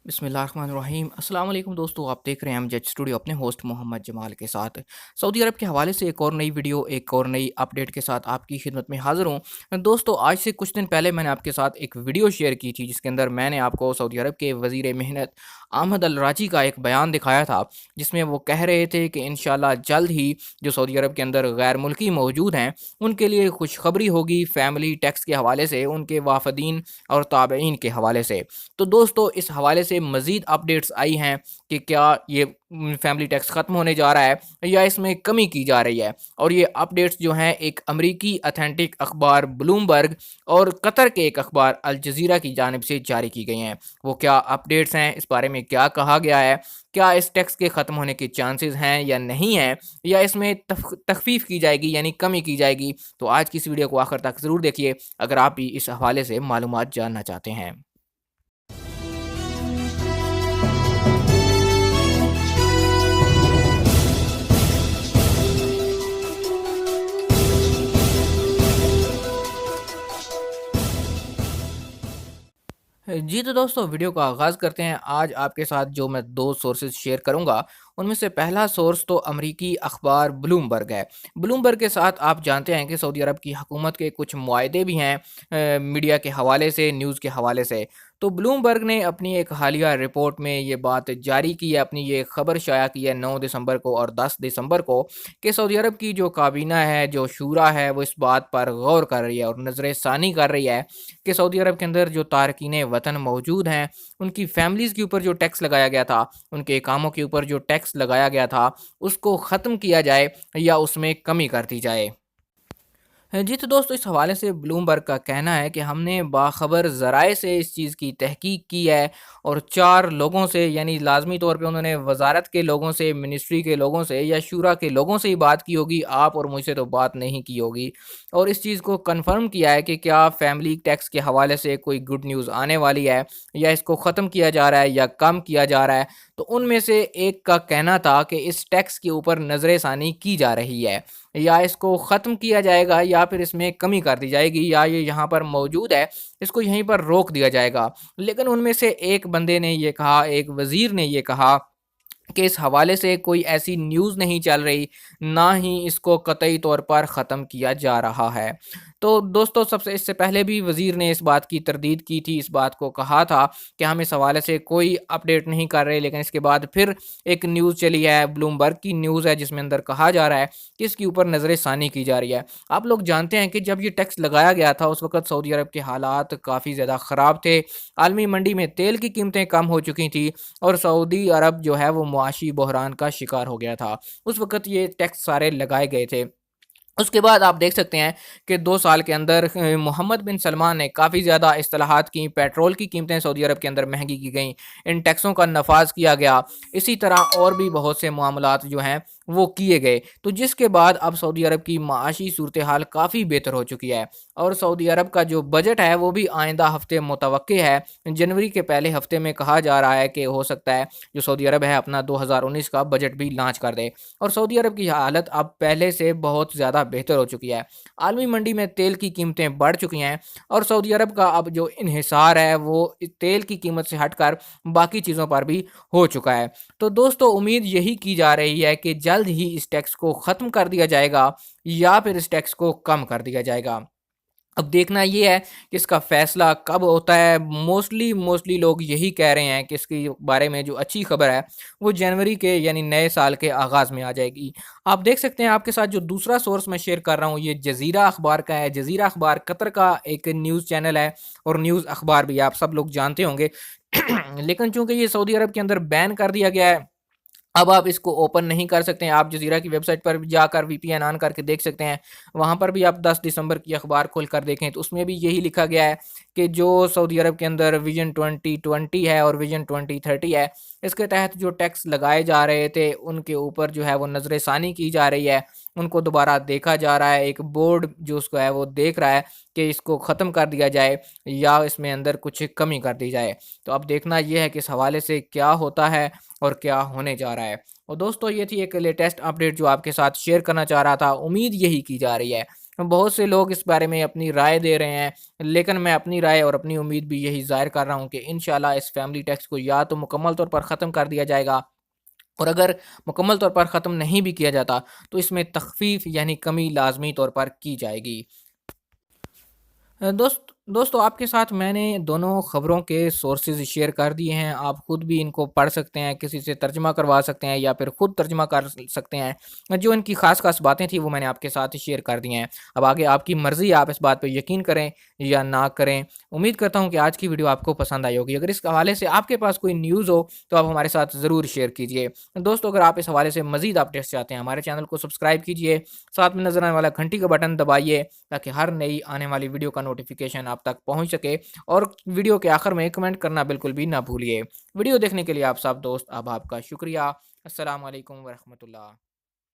बिस्मिल्लाहिर्रहमानिर्रहीम। अस्सलाम वालेकुम दोस्तों, आप देख रहे हैं हम जज स्टूडियो अपने होस्ट मोहम्मद जमाल के साथ। सऊदी अरब के हवाले से एक और नई वीडियो, एक और नई अपडेट के साथ आपकी खिदमत में हाज़िर हूँ। दोस्तों, आज से कुछ दिन पहले मैंने आपके साथ एक वीडियो शेयर की थी जिसके अंदर मैंने आपको सऊदी अरब के वज़ीर मेहनत अहमद अल राजी का एक बयान दिखाया था, जिसमें वो कह रहे थे कि इंशाल्लाह जल्द ही जो सऊदी अरब के अंदर गैर मुल्की मौजूद हैं उनके लिए खुशखबरी होगी फैमिली टैक्स के हवाले से, उनके वाफदीन और ताबईन के हवाले से। तो दोस्तों, इस हवाले से मज़ीद अपडेट्स आई हैं कि क्या ये फैमिली टैक्स ख़त्म होने जा रहा है या इसमें कमी की जा रही है। और ये अपडेट्स जो हैं एक अमरीकी अथेंटिक अखबार ब्लूमबर्ग और कतर के एक अखबार अल जज़ीरा की जानिब से जारी की गई हैं। वो क्या अपडेट्स हैं, इस बारे में क्या कहा गया है, क्या इस टैक्स के ख़त्म होने के चांसेस हैं या नहीं हैं, या इसमें तखफीफ की जाएगी यानी कमी की जाएगी। तो आज की इस वीडियो को आखिर तक ज़रूर देखिए अगर आप भी इस हवाले से मालूमात जानना चाहते हैं। जी तो दोस्तों, वीडियो का आगाज़ करते हैं। आज आपके साथ जो मैं 2 सोर्सेज़ शेयर करूँगा, उनमें से पहला सोर्स तो अमरीकी अखबार ब्लूमबर्ग है। ब्लूमबर्ग के साथ आप जानते हैं कि सऊदी अरब की हुकूमत के कुछ मुआहदे भी हैं मीडिया के हवाले से, न्यूज़ के हवाले से। तो ब्लूमबर्ग ने अपनी एक हालिया रिपोर्ट में ये बात जारी की है, अपनी ये खबर शाया की है 9 दिसंबर को और 10 दिसंबर को, कि सऊदी अरब की जो काबीना है, जो शूरा है, वो इस बात पर गौर कर रही है और नज़र-ए-षानी कर रही है कि सऊदी अरब के अंदर जो तारकीन वतन मौजूद हैं, उनकी फैमिलीज़ के ऊपर जो टैक्स लगाया गया था, उनके कामों के ऊपर जो टैक्स लगाया गया था, उसको ख़त्म किया जाए या उसमें कमी कर दी जाए। जी तो दोस्तों, इस हवाले से ब्लूमबर्ग का कहना है कि हमने बाखबर ज़राए से इस चीज़ की तहकीक की है और 4 लोगों से, यानी लाज़मी तौर पे उन्होंने वज़ारत के लोगों से, मिनिस्ट्री के लोगों से या शूरा के लोगों से ही बात की होगी, आप और मुझसे तो बात नहीं की होगी। और इस चीज़ को कन्फर्म किया है कि क्या फैमिली टैक्स के हवाले से कोई गुड न्यूज़ आने वाली है या इसको ख़त्म किया जा रहा है या कम किया जा रहा है। तो उनमें से एक का कहना था कि इस टैक्स के ऊपर नज़र-ए-षानी की जा रही है, या इसको ख़त्म किया जाएगा या फिर इसमें कमी कर दी जाएगी, या ये यहाँ पर मौजूद है, इसको यहीं पर रोक दिया जाएगा। लेकिन उनमें से एक बंदे ने ये कहा, एक वज़ीर ने ये कहा कि इस हवाले से कोई ऐसी न्यूज़ नहीं चल रही, ना ही इसको कतई तौर पर ख़त्म किया जा रहा है। तो दोस्तों, सबसे इससे पहले भी वज़ीर ने इस बात की तरदीद की थी, इस बात को कहा था कि हम इस हवाले से कोई अपडेट नहीं कर रहे, लेकिन इसके बाद फिर एक न्यूज़ चली है, ब्लूमबर्ग की न्यूज़ है, जिसमें अंदर कहा जा रहा है कि इसके ऊपर नज़र-ए-षानी की जा रही है। आप लोग जानते हैं कि जब ये टैक्स लगाया गया था, उस वक़्त सऊदी अरब के हालात काफ़ी ज़्यादा ख़राब थे। आलमी मंडी में तेल की कीमतें कम हो चुकी थी और सऊदी अरब जो है वो मुआशी बहरान का शिकार हो गया था। उस वक़्त ये टैक्स सारे लगाए गए थे। उसके बाद आप देख सकते हैं कि 2 साल के अंदर मोहम्मद बिन सलमान ने काफ़ी ज़्यादा इस्तेलाहात की, पेट्रोल की कीमतें सऊदी अरब के अंदर महँगी की गईं, इन टैक्सों का नफ़ाज़ किया गया। इसी तरह और भी बहुत से मामलात जो हैं वो किए गए। तो जिसके बाद अब सऊदी अरब की माशी सूरत-ए-हाल काफ़ी बेहतर हो चुकी है और सऊदी अरब का जो बजट है वो भी आइंदा हफ़्ते मुतवक्के है। जनवरी के पहले हफ़्ते में कहा जा रहा है कि हो सकता है जो सऊदी अरब है अपना 2019 का बजट भी लॉन्च कर दे और सऊदी अरब की हालत अब पहले से बहुत ज़्यादा बेहतर हो चुकी है। आलमी मंडी में तेल की कीमतें बढ़ चुकी हैं और सऊदी अरब का अब जो इन्हिसार है वो तेल की कीमत से हटकर बाकी चीज़ों पर भी हो चुका है। तो दोस्तों, उम्मीद यही की जा रही है कि जल्द ही इस टैक्स को ख़त्म कर दिया जाएगा या फिर इस टैक्स को कम कर दिया जाएगा। अब देखना ये है कि इसका फ़ैसला कब होता है। मोस्टली लोग यही कह रहे हैं कि इसके बारे में जो अच्छी खबर है वो जनवरी के यानी नए साल के आगाज़ में आ जाएगी। आप देख सकते हैं, आपके साथ जो दूसरा सोर्स मैं शेयर कर रहा हूँ ये जज़ीरा अखबार का है। जज़ीरा अखबार कतर का एक न्यूज़ चैनल है और न्यूज़ अखबार भी आप सब लोग जानते होंगे। लेकिन चूँकि ये सऊदी अरब के अंदर बैन कर दिया गया है, अब आप इसको ओपन नहीं कर सकते हैं। आप जज़ीरा की वेबसाइट पर भी जाकर वीपीएन ऑन करके देख सकते हैं। वहाँ पर भी आप 10 दिसंबर की अखबार खोल कर देखें तो उसमें भी यही लिखा गया है कि जो सऊदी अरब के अंदर विज़न 2020 है और विज़न 2030 है, इसके तहत जो टैक्स लगाए जा रहे थे उनके ऊपर जो है वो नज़र-ए-षानी की जा रही है। उनको दोबारा देखा जा रहा है, एक बोर्ड जो उसको है वो देख रहा है कि इसको ख़त्म कर दिया जाए या इसमें अंदर कुछ कमी कर दी जाए। तो अब देखना ये है कि इस हवाले से क्या होता है और क्या होने जा रहा है। और दोस्तों, ये थी एक लेटेस्ट अपडेट जो आपके साथ शेयर करना चाह रहा था। उम्मीद यही की जा रही है بہت سے لوگ اس بارے میں اپنی رائے دے رہے ہیں، لیکن میں اپنی رائے اور اپنی امید بھی یہی ظاہر کر رہا ہوں کہ انشاءاللہ اس فیملی ٹیکس کو یا تو مکمل طور پر ختم کر دیا جائے گا، اور اگر مکمل طور پر ختم نہیں بھی کیا جاتا تو اس میں تخفیف یعنی کمی لازمی طور پر کی جائے گی۔ دوستو آپ کے ساتھ میں نے دونوں خبروں کے سورسز شیئر کر دیے ہیں، آپ خود بھی ان کو پڑھ سکتے ہیں، کسی سے ترجمہ کروا سکتے ہیں یا پھر خود ترجمہ کر سکتے ہیں۔ جو ان کی خاص خاص باتیں تھیں وہ میں نے آپ کے ساتھ شیئر کر دی ہیں۔ اب آگے آپ کی مرضی، آپ اس بات پہ یقین کریں یا نہ کریں۔ امید کرتا ہوں کہ آج کی ویڈیو آپ کو پسند آئی ہوگی۔ اگر اس حوالے سے آپ کے پاس کوئی نیوز ہو تو آپ ہمارے ساتھ ضرور شیئر کیجیے۔ دوستو اگر آپ اس حوالے سے مزید اپڈیٹس چاہتے ہیں ہمارے چینل کو سبسکرائب کیجیے، ساتھ میں نظر آنے والا گھنٹی کا بٹن دبائیے تاکہ ہر نئی آنے والی ویڈیو کا نوٹیفیکیشن آپ تک پہنچ سکے، اور ویڈیو کے آخر میں کمنٹ کرنا بالکل بھی نہ بھولیے۔ ویڈیو دیکھنے کے لیے آپ سب دوست احباب کا شکریہ۔ السلام علیکم ورحمۃ اللہ۔